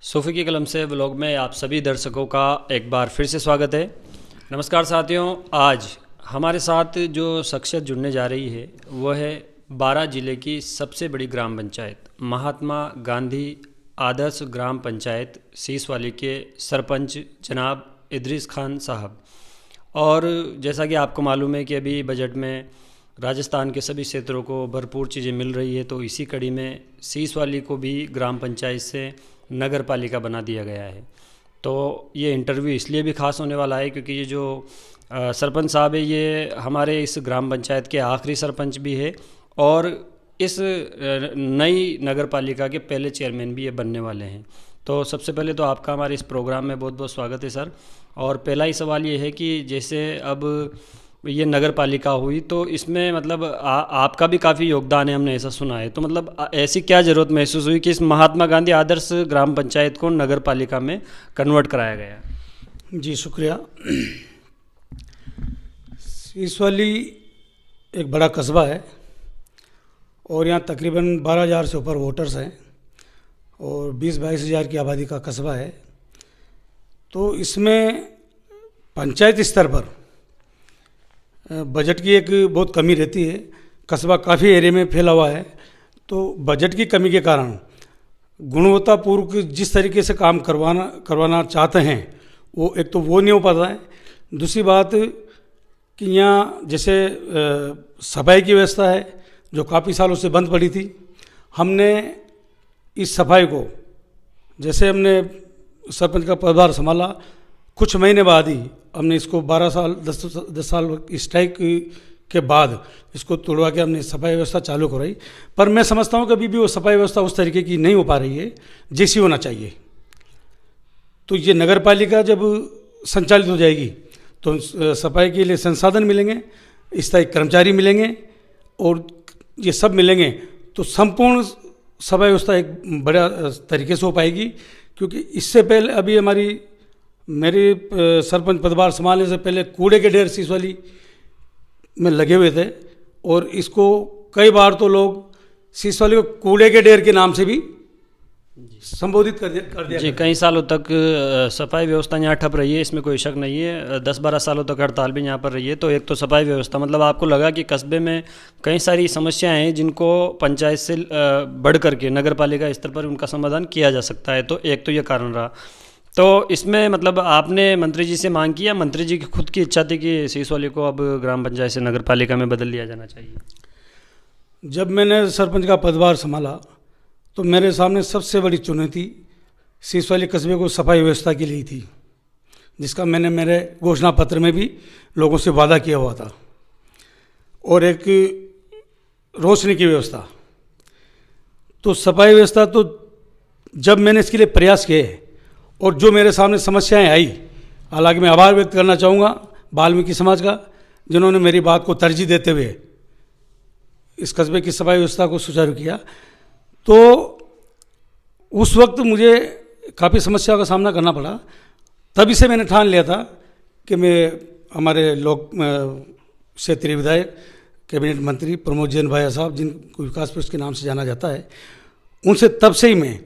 सूफी की कलम से व्लॉग में आप सभी दर्शकों का एक बार फिर से स्वागत है। नमस्कार साथियों, आज हमारे साथ जो शख्सियत जुड़ने जा रही है वह है बारां जिले की सबसे बड़ी ग्राम पंचायत महात्मा गांधी आदर्श ग्राम पंचायत सीसवाली के सरपंच जनाब इदरीस खान साहब। और जैसा कि आपको मालूम है कि अभी बजट में राजस्थान के सभी क्षेत्रों को भरपूर चीज़ें मिल रही है, तो इसी कड़ी में सीसवाली को भी ग्राम पंचायत से नगर पालिका बना दिया गया है। तो ये इंटरव्यू इसलिए भी खास होने वाला है क्योंकि ये जो सरपंच साहब है ये हमारे इस ग्राम पंचायत के आखिरी सरपंच भी है और इस नई नगर पालिका के पहले चेयरमैन भी ये बनने वाले हैं। तो सबसे पहले तो आपका हमारे इस प्रोग्राम में बहुत बहुत स्वागत है सर। और पहला ही सवाल ये है कि जैसे अब ये नगर पालिका हुई तो इसमें मतलब आपका भी काफ़ी योगदान है, हमने ऐसा सुना है। तो मतलब ऐसी क्या ज़रूरत महसूस हुई कि इस महात्मा गांधी आदर्श ग्राम पंचायत को नगर पालिका में कन्वर्ट कराया गया? जी शुक्रिया। सीसवाली एक बड़ा कस्बा है और यहाँ तकरीबन 12,000 से ऊपर वोटर्स हैं और 20-22 हज़ार की आबादी का कस्बा है। तो इसमें पंचायत स्तर पर बजट की एक बहुत कमी रहती है। कस्बा काफ़ी एरिया में फैला हुआ है, तो बजट की कमी के कारण गुणवत्तापूर्वक जिस तरीके से काम करवाना चाहते हैं वो एक तो वो नहीं हो पाता है। दूसरी बात कि यहाँ जैसे सफाई की व्यवस्था है जो काफ़ी सालों से बंद पड़ी थी। हमने इस सफाई को जैसे हमने सरपंच का पदभार संभाला, कुछ महीने बाद ही हमने इसको 12 साल 10 साल स्ट्राइक के बाद इसको तोड़वा के हमने सफाई व्यवस्था चालू कराई। पर मैं समझता हूँ कि अभी भी वो सफाई व्यवस्था उस तरीके की नहीं हो पा रही है जैसी होना चाहिए। तो ये नगर पालिका जब संचालित हो जाएगी तो सफाई के लिए संसाधन मिलेंगे, स्थायी कर्मचारी मिलेंगे और ये सब मिलेंगे तो संपूर्ण सफाई व्यवस्था एक बड़ा तरीके से हो पाएगी। क्योंकि इससे पहले अभी मेरे सरपंच पदभार संभालने से पहले कूड़े के ढेर सीसवाली में लगे हुए थे और इसको कई बार तो लोग सीसवाली को कूड़े के ढेर के नाम से भी संबोधित कर दिया जी। कई सालों तक सफाई व्यवस्था यहाँ ठप रही है, इसमें कोई शक नहीं है। 10-12 सालों तक हड़ताल भी यहाँ पर रही है। तो एक तो सफाई व्यवस्था मतलब आपको लगा कि कस्बे में कई सारी समस्याएं हैं जिनको पंचायत से बढ़ करके नगर पालिका स्तर पर उनका समाधान किया जा सकता है, तो एक तो ये कारण रहा। तो इसमें मतलब आपने मंत्री जी से मांग की या मंत्री जी की खुद की इच्छा थी कि सीसवाली को अब ग्राम पंचायत से नगर पालिका में बदल लिया जाना चाहिए? जब मैंने सरपंच का पदभार संभाला तो मेरे सामने सबसे बड़ी चुनौती सीसवाली कस्बे को सफाई व्यवस्था के लिए थी, जिसका मैंने मेरे घोषणा पत्र में भी लोगों से वादा किया हुआ था। और एक रोशनी की व्यवस्था, तो सफाई व्यवस्था तो जब मैंने इसके लिए प्रयास किए और जो मेरे सामने समस्याएं आई, हालांकि मैं आभार व्यक्त करना चाहूँगा वाल्मीकि समाज का जिन्होंने मेरी बात को तरजीह देते हुए इस कस्बे की सफाई व्यवस्था को सुचारू किया। तो उस वक्त मुझे काफ़ी समस्याओं का सामना करना पड़ा। तभी से मैंने ठान लिया था कि मैं हमारे लोक क्षेत्रीय विधायक कैबिनेट मंत्री प्रमोद जैन भाई साहब, जिनको विकास पुरुष के नाम से जाना जाता है, उनसे तब से ही मैं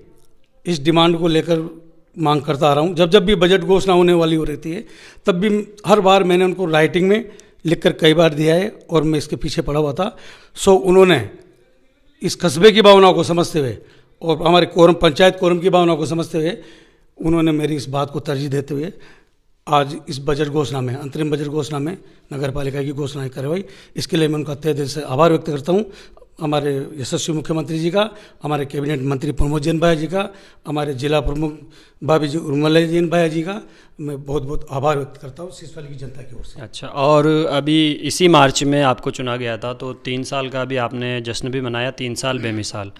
इस डिमांड को लेकर मांग करता आ रहा हूँ। जब भी बजट घोषणा होने वाली हो रहती है तब भी हर बार मैंने उनको राइटिंग में लिखकर कई बार दिया है और मैं इसके पीछे पड़ा हुआ था। सो उन्होंने इस कस्बे की भावनाओं को समझते हुए और हमारे पंचायत कोरम की भावनाओं को समझते हुए उन्होंने मेरी इस बात को तरजीह देते हुए आज इस बजट घोषणा में, अंतरिम बजट घोषणा में नगर पालिका की घोषणा करवाई। इसके लिए मैं उनका तहे दिल से आभार व्यक्त करता हूँ। हमारे यशस्वी मुख्यमंत्री जी का, हमारे कैबिनेट मंत्री प्रमोद जैन भाई जी का, हमारे जिला प्रमुख भाभी जी उर्मिला जैन भाई जी का मैं बहुत बहुत आभार व्यक्त करता हूँ सीसवाली की जनता की ओर से। अच्छा, और अभी इसी मार्च में आपको चुना गया था तो 3 साल का भी आपने जश्न भी मनाया, 3 साल बेमिसाल।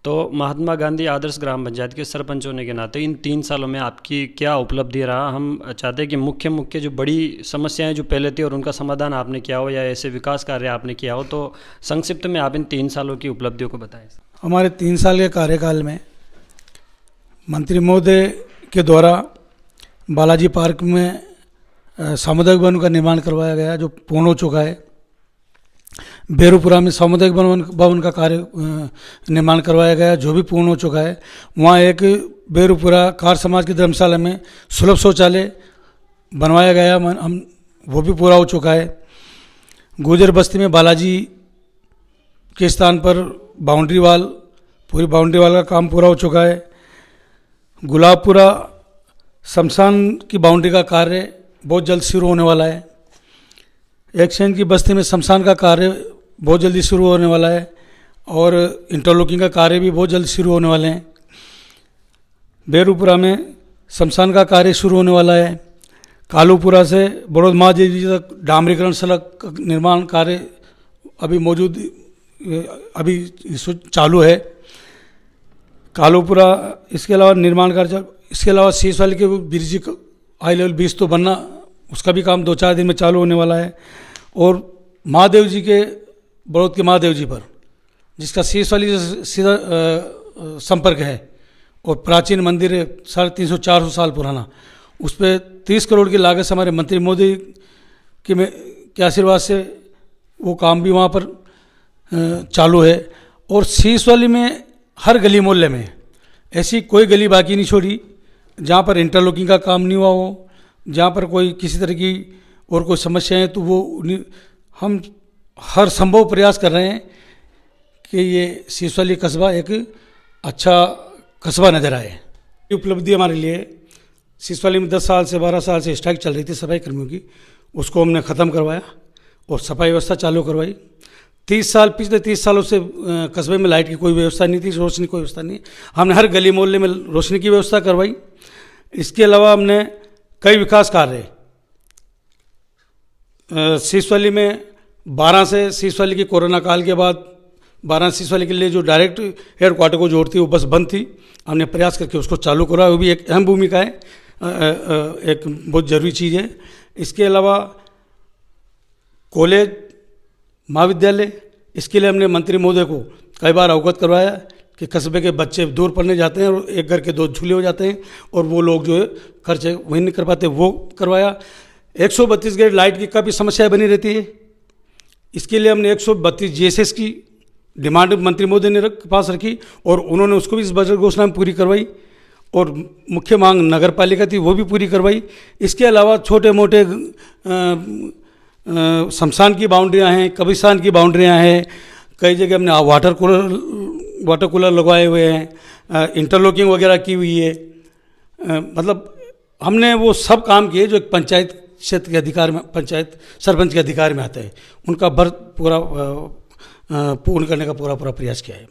तो महात्मा गांधी आदर्श ग्राम पंचायत के सरपंच होने के नाते इन 3 सालों में आपकी क्या उपलब्धि रहा? हम चाहते हैं कि मुख्य जो बड़ी समस्याएं जो पहले थी और उनका समाधान आपने किया हो या ऐसे विकास कार्य आपने किया हो, तो संक्षिप्त में आप इन 3 सालों की उपलब्धियों को बताएं। हमारे 3 साल के कार्यकाल में मंत्री महोदय के द्वारा बालाजी पार्क में सामुदायिक भवन का निर्माण करवाया गया जो पूर्ण हो चुका है। बेरूपुरा में सामुदायिक भवन का कार्य निर्माण करवाया गया जो भी पूर्ण हो चुका है। वहाँ एक बेरुपुरा कार समाज की धर्मशाला में सुलभ शौचालय बनवाया गया, हम वो भी पूरा हो चुका है। गुजर बस्ती में बालाजी के स्थान पर बाउंड्री वाल, पूरी बाउंड्री वाल का काम पूरा हो चुका है। गुलाबपुरा शमशान की बाउंड्री का कार्य बहुत जल्द शुरू होने वाला है। एक्सचेंज की बस्ती में शमशान का कार्य बहुत जल्दी शुरू होने वाला है और इंटरलॉकिंग का कार्य भी बहुत जल्द शुरू होने वाले हैं। बेरुपुरा में शमशान का कार्य शुरू होने वाला है। कालूपुरा से बड़ौद महादेवी तक डामरीकरण सड़क का निर्माण कार्य अभी चालू है। कालूपुरा, इसके अलावा निर्माण कार्य, इसके अलावा शीश वाले के ब्रिज हाई लेवल ब्रिज तो बनना, उसका भी काम 2-4 दिन में चालू होने वाला है। और महादेव जी के, बड़ौद के महादेव जी पर जिसका शीश वाली से सीधा संपर्क है और प्राचीन मंदिर है, 350-400 साल पुराना, उस पर 30 करोड़ की लागत से हमारे मंत्री मोदी के आशीर्वाद से वो काम भी वहाँ पर चालू है। और शीश वाली में हर गली मोहल्ले में ऐसी कोई गली बाकी नहीं छोड़ी जहाँ पर इंटरलॉकिंग का काम नहीं हुआ हो, जहाँ पर कोई किसी तरह की और कोई समस्याएं, तो वो हम हर संभव प्रयास कर रहे हैं कि ये शीश वाली कस्बा एक अच्छा कस्बा नज़र आए। ये उपलब्धि हमारे लिए, शीश वाली में 10 साल से 12 साल से स्ट्राइक चल रही थी सफाई कर्मियों की, उसको हमने ख़त्म करवाया और सफाई व्यवस्था चालू करवाई। पिछले 30 सालों से कस्बे में लाइट की कोई व्यवस्था नहीं थी, रोशनी की कोई व्यवस्था नहीं, हमने हर गली मोहल्ले में रोशनी की व्यवस्था करवाई। इसके अलावा हमने कई विकास कार्य शीश वाली में 12 से शीश वाली की कोरोना काल के बाद 12 शीश वाली के लिए जो डायरेक्ट हेडक्वार्टर को जोड़ती है वो बस बंद थी, हमने प्रयास करके उसको चालू करा, वो भी एक अहम भूमिका है, एक बहुत ज़रूरी चीज़ है। इसके अलावा कॉलेज, महाविद्यालय, इसके लिए हमने मंत्री महोदय को कई बार अवगत करवाया कि कस्बे के बच्चे दूर पढ़ने जाते हैं और एक घर के 2 झूले हो जाते हैं और वो लोग जो है खर्चे वही नहीं कर पाते, वो करवाया। 132 ग्रेड लाइट की काफ़ी समस्या बनी रहती है, इसके लिए हमने 132 GSS की डिमांड मंत्री महोदय ने पास रखी और उन्होंने उसको भी इस बजट घोषणा में पूरी करवाई और मुख्य मांग नगर पालिका थी वो भी पूरी करवाई। इसके अलावा छोटे मोटे शमशान की बाउंड्रियाँ हैं, कब्रिस्तान की बाउंड्रियाँ हैं, कई जगह हमने वाटर कूलर लगवाए हुए हैं, इंटरलॉकिंग वगैरह की हुई है। मतलब हमने वो सब काम किए जो एक पंचायत क्षेत्र के अधिकार में, पंचायत सरपंच के अधिकार में आते हैं, उनका पूर्ण करने का पूरा प्रयास किया है।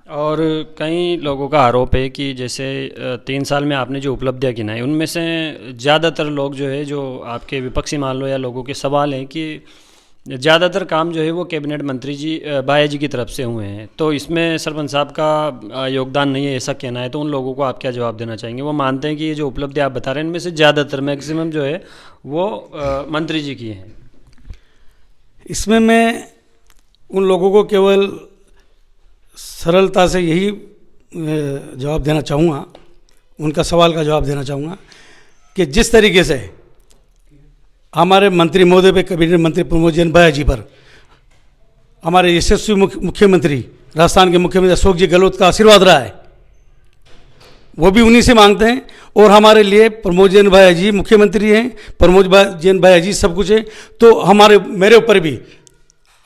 और कई लोगों का आरोप है कि जैसे 3 साल में आपने जो उपलब्धियां गिनाई उनमें से ज़्यादातर लोग जो है, जो आपके विपक्षी मान लो या लोगों के सवाल हैं कि ज़्यादातर काम जो है वो कैबिनेट मंत्री जी बाया जी की तरफ से हुए हैं, तो इसमें सरपंच साहब का योगदान नहीं है, ऐसा कहना है। तो उन लोगों को आप क्या जवाब देना चाहेंगे? वो मानते हैं कि ये जो उपलब्धि आप बता रहे हैं इनमें से ज़्यादातर मैक्सिमम जो है वो मंत्री जी की हैं। इसमें मैं उन लोगों को केवल सरलता से यही जवाब देना चाहूँगा, उनका सवाल का जवाब देना चाहूँगा कि जिस तरीके से हमारे मंत्री महोदय पे, कैबिनेट मंत्री प्रमोद जैन भाया जी पर हमारे यशस्वी मुख्यमंत्री, राजस्थान के मुख्यमंत्री अशोक जी गहलोत का आशीर्वाद रहा है, वो भी उन्हीं से मांगते हैं। और हमारे लिए प्रमोद जैन भाया जी मुख्यमंत्री हैं, प्रमोद जैन भाया जी सब कुछ है, तो मेरे ऊपर भी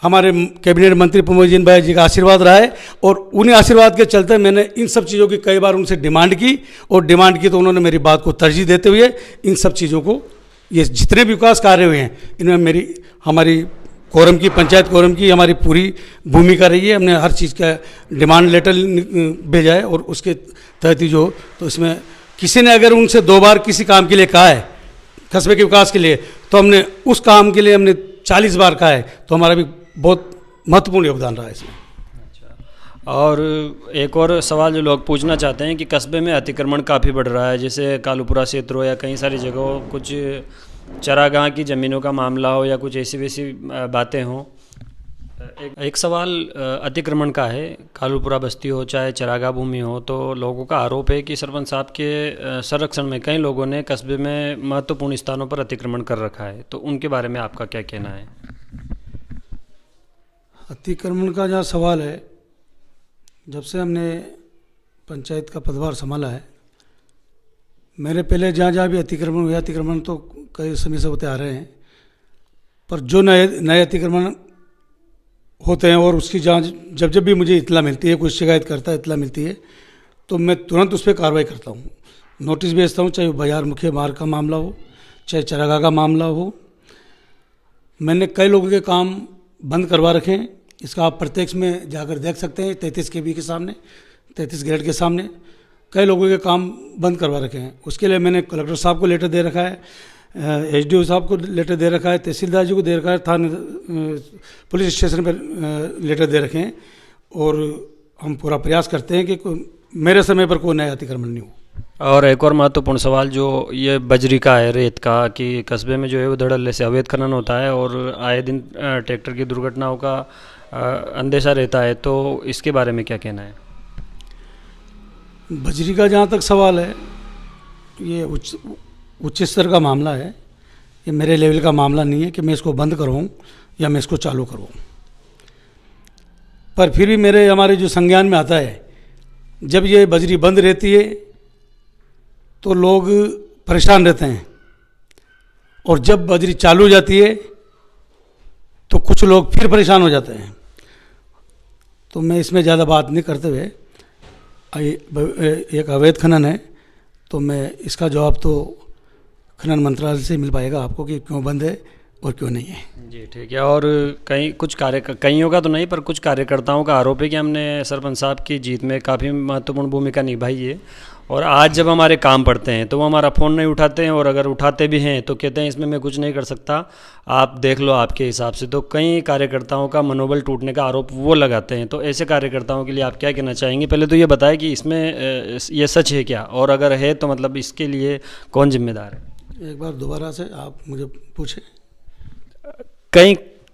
हमारे कैबिनेट मंत्री प्रमोद जैन भाई जी का आशीर्वाद रहा है और उन्हीं आशीर्वाद के चलते मैंने इन सब चीज़ों की कई बार उनसे डिमांड की तो उन्होंने मेरी बात को तरजीह देते हुए इन सब चीज़ों को, ये जितने भी विकास कार्य हुए हैं इनमें हमारी कोरम की, पंचायत कोरम की हमारी पूरी भूमिका रही है। हमने हर चीज़ का डिमांड लेटर भेजा है और उसके तहत ही जो, तो इसमें किसी ने अगर उनसे 2 बार किसी काम के लिए कहा है कस्बे के विकास के लिए, तो हमने उस काम के लिए हमने 40 बार कहा है, तो हमारा भी बहुत महत्वपूर्ण योगदान रहा है इसमें। अच्छा, और एक और सवाल जो लोग पूछना चाहते हैं कि कस्बे में अतिक्रमण काफ़ी बढ़ रहा है, जैसे कालूपुरा क्षेत्र हो या कई सारी जगहों, कुछ चरागाह की ज़मीनों का मामला हो या कुछ ऐसी वैसी बातें हों। एक सवाल अतिक्रमण का है, कालूपुरा बस्ती हो चाहे चरागाह भूमि हो, तो लोगों का आरोप है कि सरपंच साहब के संरक्षण में कई लोगों ने कस्बे में महत्वपूर्ण स्थानों पर अतिक्रमण कर रखा है, तो उनके बारे में आपका क्या कहना है? अतिक्रमण का जहाँ सवाल है, जब से हमने पंचायत का पदभार संभाला है मेरे पहले जहाँ जहाँ भी अतिक्रमण हुए, अतिक्रमण तो कई समय से होते आ रहे हैं, पर जो नए नए अतिक्रमण होते हैं और उसकी जांच जब जब भी मुझे इत्तला मिलती है, कोई शिकायत करता है, इत्तला मिलती है, तो मैं तुरंत उस पर कार्रवाई करता हूँ, नोटिस भेजता हूँ, चाहे वो बाजार मुख्य मार्ग का मामला हो, चाहे चरागाह का मामला हो। मैंने कई लोगों के काम बंद करवा रखे हैं, इसका आप प्रत्यक्ष में जाकर देख सकते हैं। 33 KB के सामने, 33 ग्रेड के सामने कई लोगों के काम बंद करवा रखे हैं। उसके लिए मैंने कलेक्टर साहब को लेटर दे रखा है, SDO साहब को लेटर दे रखा है, तहसीलदार जी को दे रखा है, थाने पुलिस स्टेशन पर लेटर दे रखे हैं, और हम पूरा प्रयास करते हैं कि मेरे समय पर कोई नया अतिक्रमण नहीं हो। और एक और महत्वपूर्ण सवाल जो ये बजरी का है, रेत का, कि कस्बे में जो है वो धड़ल्ले से अवैध खनन होता है और आए दिन ट्रैक्टर की दुर्घटनाओं का अंदेशा रहता है, तो इसके बारे में क्या कहना है? बजरी का जहाँ तक सवाल है, ये उच्च स्तर का मामला है, ये मेरे लेवल का मामला नहीं है कि मैं इसको बंद करवाऊँ या मैं इसको चालू करवाऊँ। पर फिर भी हमारे जो संज्ञान में आता है, जब ये बजरी बंद रहती है तो लोग परेशान रहते हैं, और जब बजरी चालू हो जाती है तो कुछ लोग फिर परेशान हो जाते हैं। तो मैं इसमें ज़्यादा बात नहीं करते हुए, एक अवैध खनन है, तो मैं इसका जवाब तो खनन मंत्रालय से मिल पाएगा आपको कि क्यों बंद है और क्यों नहीं है। जी ठीक है। और कईयों का तो नहीं, पर कुछ कार्यकर्ताओं का आरोप है कि हमने सरपंच साहब की जीत में काफ़ी महत्वपूर्ण भूमिका निभाई है, और आज जब हमारे काम पड़ते हैं तो वो हमारा फ़ोन नहीं उठाते हैं, और अगर उठाते भी हैं तो कहते हैं इसमें मैं कुछ नहीं कर सकता, आप देख लो आपके हिसाब से। तो कई कार्यकर्ताओं का मनोबल टूटने का आरोप वो लगाते हैं, तो ऐसे कार्यकर्ताओं के लिए आप क्या कहना चाहेंगे? पहले तो ये बताएं कि इसमें ये सच है क्या, और अगर है तो मतलब इसके लिए कौन जिम्मेदार है? एक बार दोबारा से आप मुझे पूछें।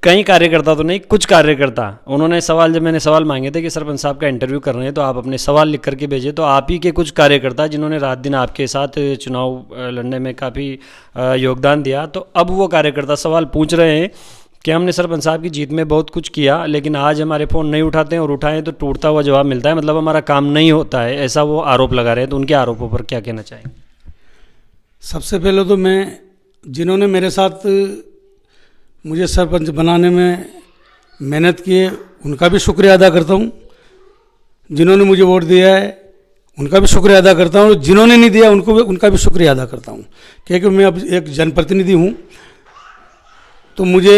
कई कार्यकर्ता तो नहीं, कुछ कार्यकर्ता, उन्होंने सवाल, जब मैंने सवाल मांगे थे कि सरपंच साहब का इंटरव्यू कर रहे हैं तो आप अपने सवाल लिख करके भेजें, तो आप ही के कुछ कार्यकर्ता जिन्होंने रात दिन आपके साथ चुनाव लड़ने में काफ़ी योगदान दिया, तो अब वो कार्यकर्ता सवाल पूछ रहे हैं कि हमने सरपंच साहब की जीत में बहुत कुछ किया, लेकिन आज हमारे फ़ोन नहीं उठाते हैं, और उठाएं तो टूटता हुआ जवाब मिलता है, मतलब हमारा काम नहीं होता है, ऐसा वो आरोप लगा रहे हैं। तो उनके आरोपों पर क्या कहना चाहेंगे? सबसे पहले तो मैं, जिन्होंने मेरे साथ मुझे सरपंच बनाने में मेहनत की है, उनका भी शुक्रिया अदा करता हूँ। जिन्होंने मुझे वोट दिया है उनका भी शुक्रिया अदा करता हूँ, जिन्होंने नहीं दिया उनका भी शुक्रिया अदा करता हूँ, क्योंकि मैं अब एक जनप्रतिनिधि हूँ। तो मुझे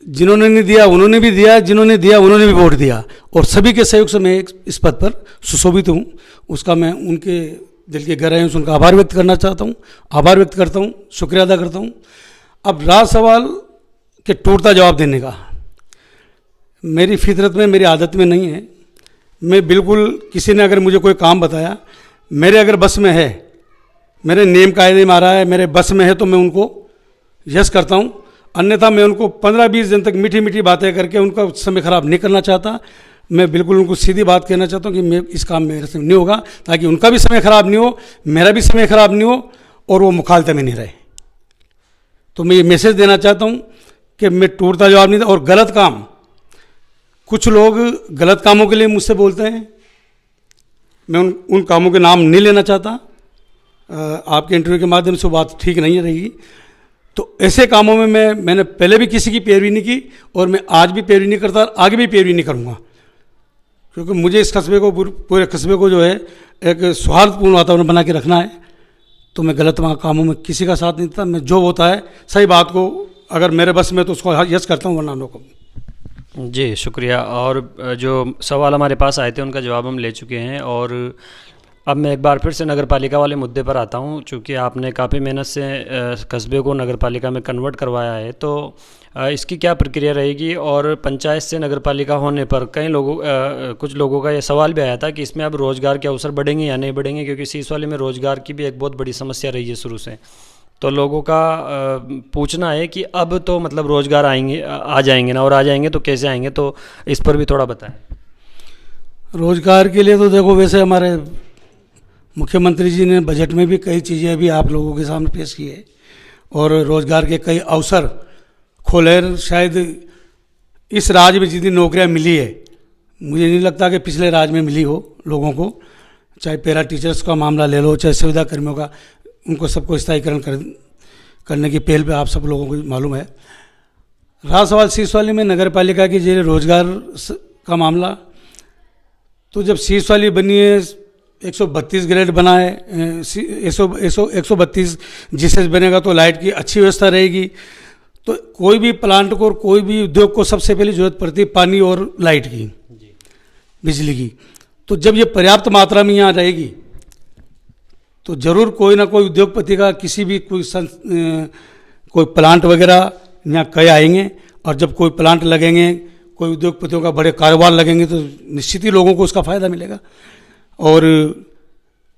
जिन्होंने नहीं दिया उन्होंने भी दिया, जिन्होंने दिया उन्होंने भी वोट दिया, और सभी के सहयोग से मैं इस पद पर सुशोभित हूँ। उसका मैं उनके दिल के गहराइयों से उनका आभार व्यक्त करना चाहता हूँ, आभार व्यक्त करता हूँ, शुक्रिया अदा करता हूँ। अब रहा सवाल कि टूटता जवाब देने का, मेरी फितरत में, मेरी आदत में नहीं है। मैं बिल्कुल, किसी ने अगर मुझे कोई काम बताया, मेरे अगर बस में है, मेरे नियम कायदे में आ रहा है, मेरे बस में है, तो मैं उनको यस करता हूँ। अन्यथा मैं उनको 15-20 दिन तक मीठी मीठी बातें करके उनका समय ख़राब नहीं करना चाहता। मैं बिल्कुल उनको सीधी बात कहना चाहता हूँ कि मैं इस काम मेरे से नहीं होगा, ताकि उनका भी समय ख़राब नहीं हो, मेरा भी समय ख़राब नहीं हो, और वो मुखालते में नहीं रहे। तो मैं ये मैसेज देना चाहता हूँ कि मैं टूटता जवाब नहीं। और गलत काम, कुछ लोग गलत कामों के लिए मुझसे बोलते हैं, मैं उन कामों के नाम नहीं लेना चाहता। आपके इंटरव्यू के माध्यम से बात ठीक नहीं रहेगी। तो ऐसे कामों में मैंने पहले भी किसी की पैरवी नहीं की, और मैं आज भी पैरवी नहीं करता, आगे भी पैरवी नहीं करूँगा, क्योंकि मुझे इस कस्बे को, पूरे कस्बे को जो है एक सौहार्दपूर्ण वातावरण बना के रखना है। तो मैं गलत कामों में किसी का साथ नहीं देता। मैं जो होता है सही बात को, अगर मेरे बस में तो उसको यस करता हूँ, वरना नो को। जी शुक्रिया। और जो सवाल हमारे पास आए थे उनका जवाब हम ले चुके हैं, और अब मैं एक बार फिर से नगरपालिका वाले मुद्दे पर आता हूं। चूँकि आपने काफ़ी मेहनत से कस्बे को नगरपालिका में कन्वर्ट करवाया है, तो इसकी क्या प्रक्रिया रहेगी? और पंचायत से नगरपालिका होने पर कुछ लोगों का यह सवाल भी आया था कि इसमें अब रोज़गार के अवसर बढ़ेंगे या नहीं बढ़ेंगे, क्योंकि सीसवाली में रोज़गार की भी एक बहुत बड़ी समस्या रही है शुरू से। तो लोगों का पूछना है कि अब तो मतलब रोज़गार आ जाएंगे ना, और आ जाएंगे तो कैसे आएंगे? तो इस पर भी थोड़ा बताएं। रोज़गार के लिए तो देखो, वैसे हमारे मुख्यमंत्री जी ने बजट में भी कई चीज़ें अभी आप लोगों के सामने पेश की है, और रोज़गार के कई अवसर खोले हैं। शायद इस राज्य में जितनी नौकरियां मिली है, मुझे नहीं लगता कि पिछले राज्य में मिली हो लोगों को। चाहे पैरा टीचर्स का मामला ले लो, चाहे सुविधा कर्मियों का, उनको सबको स्थायीकरण करने की पहल पे आप सब लोगों को मालूम है। रहा सवाल सीसवाली में नगर पालिका की जो रोजगार का मामला, तो जब सीसवाली बनी है 132 ग्रेड बना है, 132 जीएसएस बनेगा तो लाइट की अच्छी व्यवस्था रहेगी। तो कोई भी प्लांट को और कोई भी उद्योग को सबसे पहले जरूरत पड़ती है पानी और लाइट की, बिजली की। तो जब ये पर्याप्त मात्रा में यहाँ रहेगी तो ज़रूर कोई ना कोई उद्योगपति का किसी भी कोई प्लांट वगैरह यहाँ कई आएंगे, और जब कोई प्लांट लगेंगे, कोई उद्योगपतियों का बड़े कारोबार लगेंगे तो निश्चित ही लोगों को उसका फ़ायदा मिलेगा। और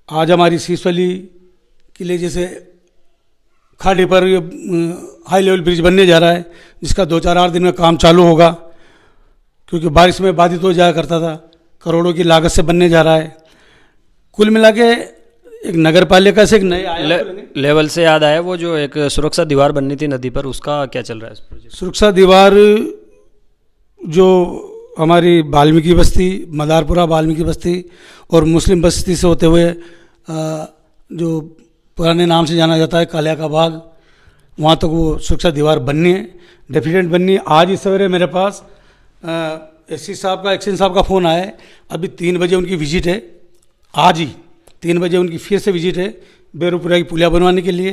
आज हमारी सीसवाली के लिए जैसे खाड़ी पर हाई लेवल ब्रिज बनने जा रहा है, जिसका 2-4-8 दिन में काम चालू होगा, क्योंकि बारिश में बाधित हो जाया करता था, करोड़ों की लागत से बनने जा रहा है। कुल मिला के एक नगर पालिका से एक नए लेवल से याद आया, वो जो एक सुरक्षा दीवार बननी थी नदी पर, उसका क्या चल रहा है इस प्रोजेक्ट? सुरक्षा दीवार जो हमारी वाल्मीकि बस्ती, मदारपुरा वाल्मीकि बस्ती और मुस्लिम बस्ती से होते हुए जो पुराने नाम से जाना जाता है कालिया का बाग, वहाँ तक वो सुरक्षा दीवार बननी है, डेफिनेट बननी है। आज ही सवेरे मेरे पास एससी साहब का, एक्शन साहब का फ़ोन आया है। अभी 3 बजे उनकी विजिट है, आज ही 3 बजे उनकी फिर से विजिट है बेरूपुरा की पुलिया बनवाने के लिए,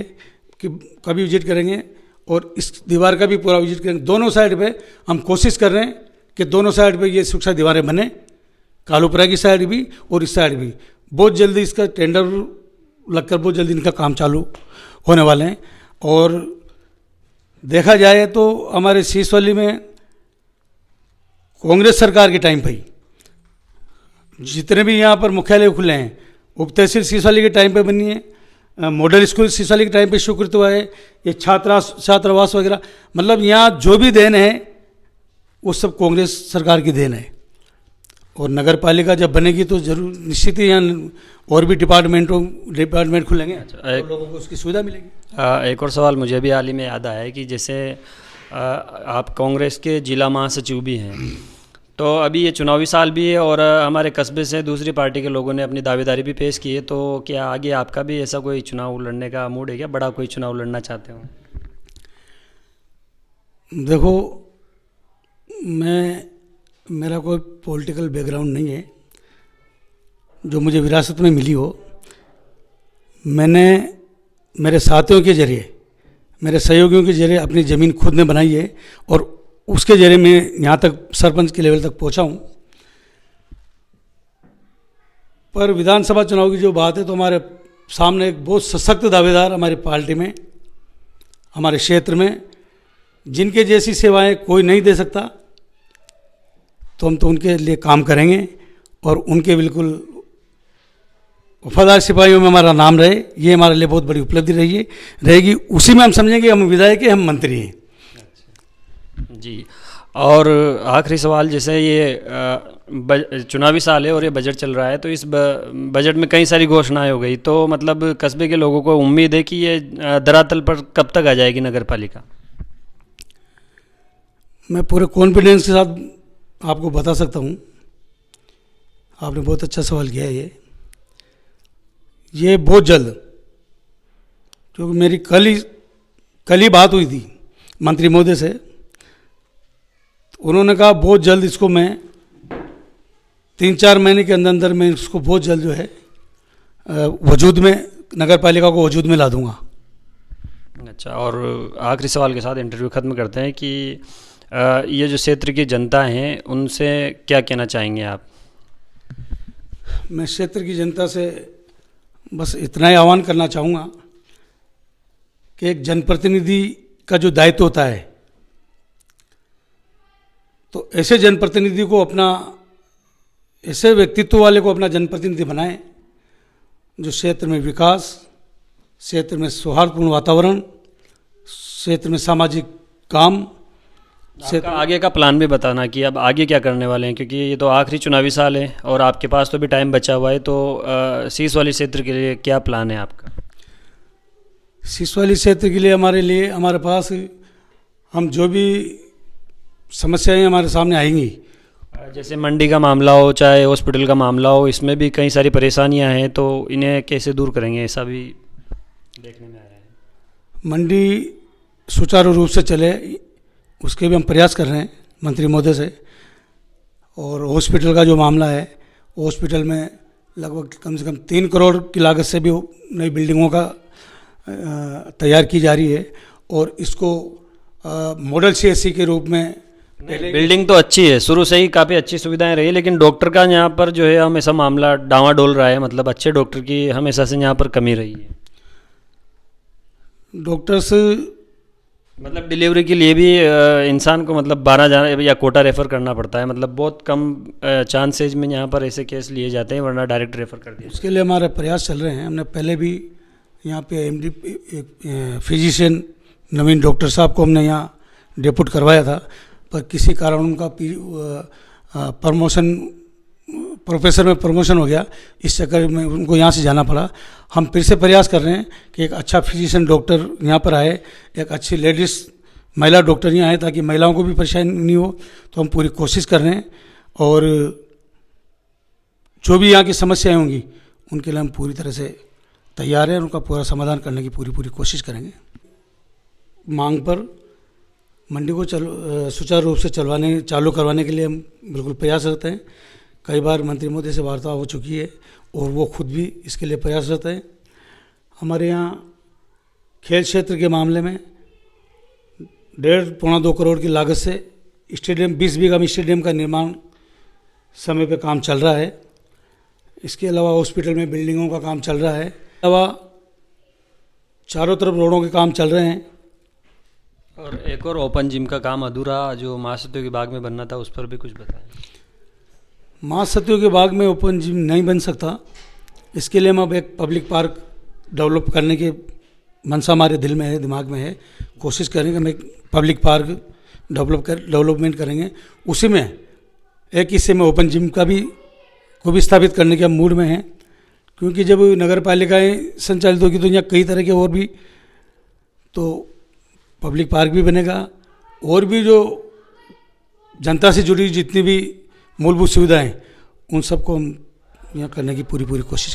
कि कभी विजिट करेंगे और इस दीवार का भी पूरा विजिट करेंगे। दोनों साइड पे हम कोशिश कर रहे हैं कि दोनों साइड पे ये सुरक्षा दीवारें बने, कालूपुरा की साइड भी और इस साइड भी। बहुत जल्दी इसका टेंडर लगकर बहुत जल्दी इनका काम चालू होने वाले हैं। और देखा जाए तो हमारे सीसवाली में कांग्रेस सरकार के टाइम पर ही जितने भी यहाँ पर मुख्यालय खुले हैं, उप तहसील सीसवाली के टाइम पे बनी है, मॉडल स्कूल सीसवाली के टाइम पे स्वीकृत हुआ है, ये छात्रावास वगैरह, मतलब यहाँ जो भी देन है वो सब कांग्रेस सरकार की देन है। और नगर पालिका जब बनेगी तो जरूर निश्चित ही यहाँ और भी डिपार्टमेंट खुलेंगे, तो लोगों को उसकी सुविधा मिलेगी। एक और सवाल मुझे भी हाल ही में याद आया है कि जैसे आप कांग्रेस के जिला महासचिव भी हैं, तो अभी ये चुनावी साल भी है और हमारे कस्बे से दूसरी पार्टी के लोगों ने अपनी दावेदारी भी पेश की है, तो क्या आगे आपका भी ऐसा कोई चुनाव लड़ने का मूड है क्या? बड़ा कोई चुनाव लड़ना चाहते हो? देखो, मेरा कोई पॉलिटिकल बैकग्राउंड नहीं है जो मुझे विरासत में मिली हो। मैंने मेरे साथियों के जरिए, मेरे सहयोगियों के जरिए अपनी ज़मीन खुद ने बनाई है और उसके जरिए मैं यहाँ तक सरपंच के लेवल तक पहुँचा हूँ। पर विधानसभा चुनाव की जो बात है, तो हमारे सामने एक बहुत सशक्त दावेदार हमारी पार्टी में, हमारे क्षेत्र में, जिनके जैसी सेवाएं कोई नहीं दे सकता, तो हम तो उनके लिए काम करेंगे और उनके बिल्कुल वफादार सिपाहियों में हमारा नाम रहे, ये हमारे लिए बहुत बड़ी उपलब्धि रहेगी। उसी में हम समझेंगे हम विधायक हैं, हम मंत्री हैं। जी, और आखिरी सवाल, जैसे ये चुनावी साल है और ये बजट चल रहा है, तो इस बजट में कई सारी घोषणाएं हो गई, तो मतलब कस्बे के लोगों को उम्मीद है कि ये धरातल पर कब तक आ जाएगी नगर पालिका? मैं पूरे कॉन्फिडेंस के साथ आपको बता सकता हूँ, आपने बहुत अच्छा सवाल किया है। ये बहुत जल्द, क्योंकि मेरी कल ही बात हुई थी मंत्री महोदय से, उन्होंने कहा बहुत जल्द इसको मैं 3-4 महीने के अंदर मैं इसको बहुत जल्द जो है वजूद में, नगर पालिका को वजूद में ला दूंगा। अच्छा, और आखिरी सवाल के साथ इंटरव्यू ख़त्म करते हैं कि ये जो क्षेत्र की जनता है उनसे क्या कहना चाहेंगे आप? मैं क्षेत्र की जनता से बस इतना ही आह्वान करना चाहूँगा कि एक जनप्रतिनिधि का जो दायित्व होता है, तो ऐसे जनप्रतिनिधि को अपना, ऐसे व्यक्तित्व वाले को अपना जनप्रतिनिधि बनाएं जो क्षेत्र में विकास, क्षेत्र में सौहार्दपूर्ण वातावरण, क्षेत्र में सामाजिक काम, आपका आगे का प्लान भी बताना कि अब आगे क्या करने वाले हैं, क्योंकि ये तो आखिरी चुनावी साल है और आपके पास तो भी टाइम बचा हुआ है, तो सीसवाली क्षेत्र के लिए क्या प्लान है आपका? सीसवाली क्षेत्र के लिए हमारे पास हम जो भी समस्याएं हमारे सामने आएंगी जैसे मंडी का मामला हो चाहे हॉस्पिटल का मामला हो, इसमें भी कई सारी परेशानियां हैं, तो इन्हें कैसे दूर करेंगे, ऐसा भी देखने में आ रहा है। मंडी सुचारू रूप से चले उसके भी हम प्रयास कर रहे हैं मंत्री महोदय से। और हॉस्पिटल का जो मामला है, हॉस्पिटल में लगभग कम से कम 3 करोड़ की लागत से भी नई बिल्डिंगों का तैयार की जा रही है। और इसको मॉडल CSC के रूप में पहले बिल्डिंग तो अच्छी है, शुरू से ही काफ़ी अच्छी सुविधाएं रही, लेकिन डॉक्टर का यहाँ पर जो है हमेशा मामला डावाडोल रहा है, मतलब अच्छे डॉक्टर की हमेशा से यहाँ पर कमी रही है। डॉक्टर्स मतलब डिलीवरी के लिए भी इंसान को मतलब 12 जाना या कोटा रेफ़र करना पड़ता है, मतलब बहुत कम चांसेज में यहाँ पर ऐसे केस लिए जाते हैं, वरना डायरेक्ट रेफ़र कर दिया। उसके लिए हमारे प्रयास चल रहे हैं। हमने पहले भी यहाँ पे MD फिजिशियन नवीन डॉक्टर साहब को हमने यहाँ डेपुट करवाया था, पर किसी कारण उनका प्रोफेसर में प्रमोशन हो गया, इस चक्कर में उनको यहाँ से जाना पड़ा। हम फिर से प्रयास कर रहे हैं कि एक अच्छा फिजिशियन डॉक्टर यहाँ पर आए, एक अच्छी लेडीज़ महिला डॉक्टर यहाँ आए, ताकि महिलाओं को भी परेशानी नहीं हो। तो हम पूरी कोशिश कर रहे हैं, और जो भी यहाँ की समस्याएं होंगी उनके लिए हम पूरी तरह से तैयार हैं, उनका पूरा समाधान करने की पूरी कोशिश करेंगे। मांग पर मंडी को सुचारू रूप से चालू करवाने के लिए हम बिल्कुल प्रयास करते हैं। कई बार मंत्री महोदय से वार्ता हो चुकी है, और वो खुद भी इसके लिए प्रयासरत हैं। हमारे यहाँ खेल क्षेत्र के मामले में 1.5-2 करोड़ की लागत से स्टेडियम 20 बीघा में स्टेडियम का निर्माण समय पे काम चल रहा है। इसके अलावा हॉस्पिटल में बिल्डिंगों का काम चल रहा है, अलावा चारों तरफ रोडों के काम चल रहे हैं। और एक और ओपन जिम का काम अधूरा जो महासत्यों के बाग में बनना था, उस पर भी कुछ बताएं। महासत्यों के बाग में ओपन जिम नहीं बन सकता, इसके लिए हम अब एक पब्लिक पार्क डेवलप करने के मनसा हमारे दिल में है, दिमाग में है। कोशिश करेंगे हम एक पब्लिक पार्क डेवलपमेंट करेंगे, उसी में एक हिस्से में ओपन जिम को भी स्थापित करने के हम मूड में हैं। क्योंकि जब नगर पालिकाएँ संचालित होगी तो यहाँ कई तरह के और भी तो पब्लिक पार्क भी बनेगा, और भी जो जनता से जुड़ी जितनी भी मूलभूत सुविधाएं उन सबको हम यहाँ करने की पूरी कोशिश